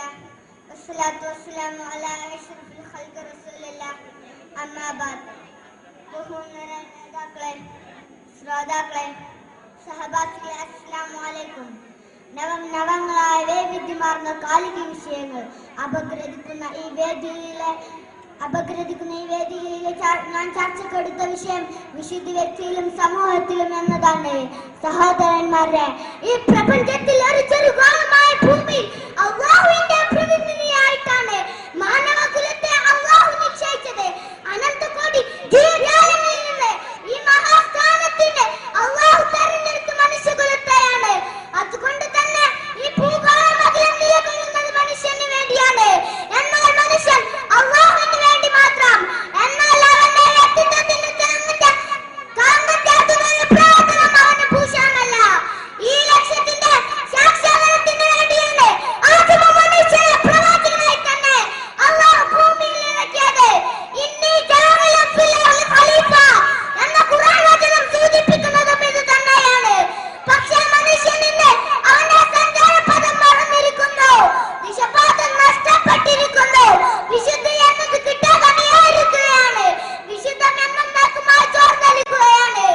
അൽഹംദുലില്ലാഹ് വസ്സലാത്തു വസ്സലാമു അലാ അഷ്റഫിൽ ഖൽഖി റസൂലില്ലാഹ് അമ്മാ ബഅദ്. ബഹുമാന്യരായ നേതാക്കളെ, ശ്രോതാക്കളെ, സഹപാഠികളെ, അസ്സലാമു അലൈക്കും. നവങ്ങളായ വൈവിധ്യമാർന്ന കാലിക വിഷയങ്ങൾ അപഗ്രഥിക്കുന്ന ഈ വേദിയിലെ ഞാൻ ചർച്ചക്കെടുത്ത വിഷയം വിശുദ്ധ വ്യക്തിയിലും സമൂഹത്തിലും എന്നതാണ്. സഹോദരന്മാരെ, ഈ പ്രപഞ്ചത്തിൽ ഒരു ചെറുകാലമായ ഭൂമി അല്ലാഹുവിന്റെ പ്രതിനിധിയായിട്ടാണ് മാനവകുലത്തെ അല്ലാഹു നിശ്ചയിച്ചത്. അനന്തകോടി ജീവജാലങ്ങളിൽ നിന്ന് ഈ മഹാസ്ഥാനത്തിന് അല്ലാഹു തെരഞ്ഞെടുത്ത മനുഷ്യകുലത്തെയാണ്. അതുകൊണ്ട് തന്നെ ഈ ഭൂഗോളം അഖിലം നിലകൊള്ളുന്നത് മനുഷ്യന് വേണ്ടിയാണ്. എന്നാൽ മനുഷ്യൻ അല്ലാഹുവിന് വേണ്ടി മാത്രം. എന്നാൽ അവന്റെ വ്യക്തിത്വത്തിന് പ്രവർത്തനം അവന് ഭൂഷണമല്ല. ഈ ലക്ഷ്യത്തിന്റെ സാക്ഷാത്കാരത്തിന് വേണ്ടിയാണ് ആദിമ മനുഷ്യനെ പ്രവാചകനായി തന്നെ അല്ലാഹു ഭൂമിയിൽ ഇറക്കിയത്. ഇന്നി ജാഇലുൻ ഫിൽ അർളി ഖലീഫ എന്ന ഖുർആൻ വചനം സൂചിപ്പിക്കുന്നതും ഇത് തന്നെയാണ്. പക്ഷേ മനുഷ്യൻ ഇന്ന് അവന്റെ സഞ്ചാരപഥം മറന്നിരിക്കുന്നു, ദിശബോധം നഷ്ടപ്പെട്ടിരിക്കുന്നു. വിശുദ്ധി എന്നത് കിട്ടാതെയായിരിക്കുകയാണ്. വിശുദ്ധം എന്നേക്കുമായി ചോർന്നൊലിക്കുകയാണ്.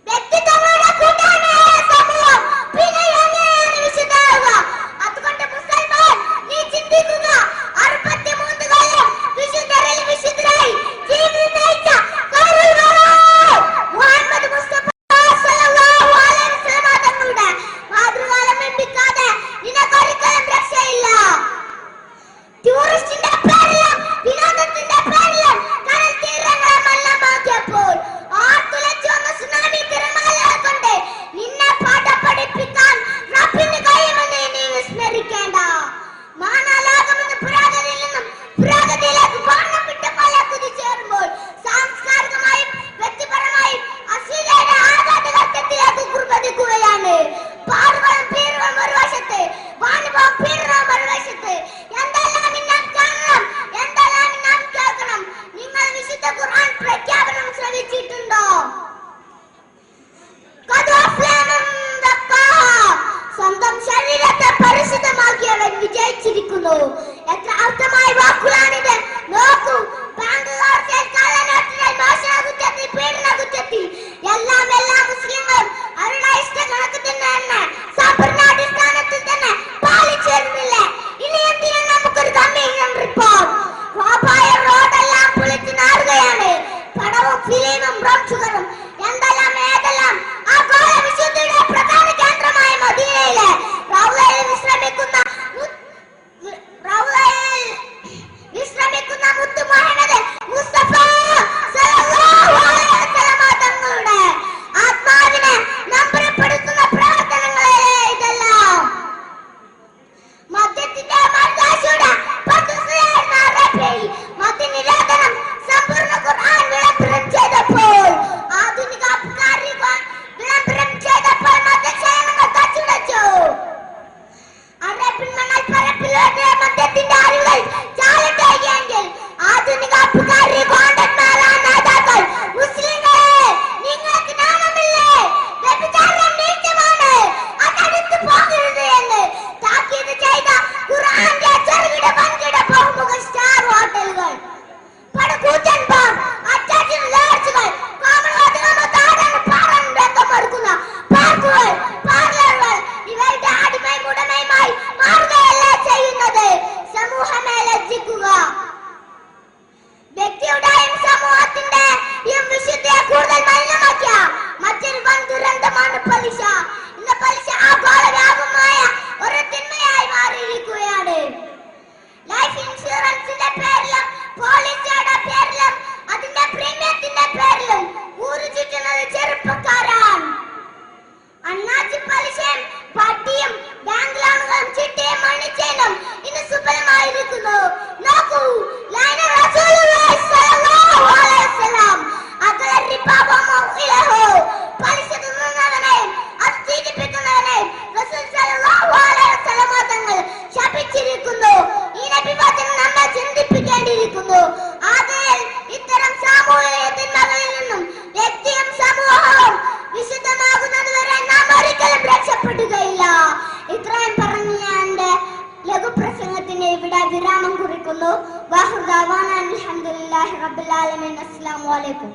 വ്യക്തിത്വങ്ങളുടെ കൂട്ടായ്മയായ സമൂഹം പിന്നെ എങ്ങനെയാണ് വിശുദ്ധമാവുക? അതുകൊണ്ട് മുസൽമാൻ, നീ ചിന്തിക്കുക. 63 കൊല്ലം വിശുദ്ധരിൽ വിശുദ്ധരായി ജീവിതം നയിച്ച മുഹമ്മദ് മുസ്തഫ സ്വല്ലല്ലാഹു അലൈഹി വസല്ലം തങ്ങളുടെ മാതൃകാലം ബിംബിക്കാതെ നിനക്കൊരിക്കലും രക്ഷയില്ല. ടൂറിസ്റ്റിന്റെ പേരിലും വിനോദത്തിന്റെ പേരിലും കടൽ തീരങ്ങളെല്ലാം മാറ്റിയപ്പോൾ ആർത്തുലച്ചു വന്ന സുനാമി തിരമാലകളെ കൊണ്ട് നിന്നെ പാഠം പഠിപ്പിക്കാൻ റബ്ബിന് കഴിയുമെന്ന് നീ വിസ്മരിക്കേണ്ട. മാനവലോകമെന്ന പുരോഗതിയിൽ നിന്നും പുരോഗതിയിലേക്ക് ബാണം വിട്ട പോലെ കുതിച്ചേറുമ്പോൾ സാംസ്കാരികമായും വ്യക്തിപരമായും അശ്ലീലയുടെ ആഘാതഘട്ടത്തിലേക്ക് കുർബതിക്കുകയാണ്. പാടുകളും പീറുകളും ഒരു വശത്ത്, വാണിഭവും പീഡനവും മറുവശത്ത്. എന്തെല്ലാം നാം കാണണം, എന്തെല്ലാം നാം കേൾക്കണം. നിങ്ങൾ വിശുദ്ധ ഖുർആൻ പ്രഖ്യാപനം ശ്രവിച്ചിട്ടുണ്ടോ? സ്വന്തം ശരീരത്തെ പരിശുദ്ധമാക്കിയവൻ വിജയിച്ചിരിക്കുന്നു. എത്ര അർത്ഥമായ വാക്കുകളാണിത്. നോക്കൂ, ബാംഗ്ലൂർ കള്ളനോട്ടിനാൽ, മോഷണകുറ്റത്തിൽ, പീഡനകുറ്റത്തിൽ എല്ലാം മുസ്ലിങ്ങളും അവരുടെ ഇഷ്ടകണക്കത്തിൽ തന്നെ സമ്പൂർണ്ണാടിസ്ഥാനത്തിൽ തന്നെ പാലിച്ചിരുന്നില്ല. ഇനി എന്തിനാണ് നമുക്കൊരു കമ്മീഷൻ റിപ്പോർട്ട്? റോഡെല്ലാം പൊളിച്ചു നാറുകയാണ്. പടവും ഫിലിമും ബ്രോഷറുകളും എന്തെല്ലാം ആഗോള വിശുദ്ധിയുടെ പ്രധാന കേന്ദ്രമായ മദീനയിലെ റൗളയിൽ വിശ്രമിക്കുന്ന ഡിബേറ്റിന് ഇവിടെ വിരാമം കുറിക്കുന്നു. അൽഹംദുലില്ലാഹി റബ്ബിൽ ആലമീൻ. അസ്സലാമു അലൈക്കും.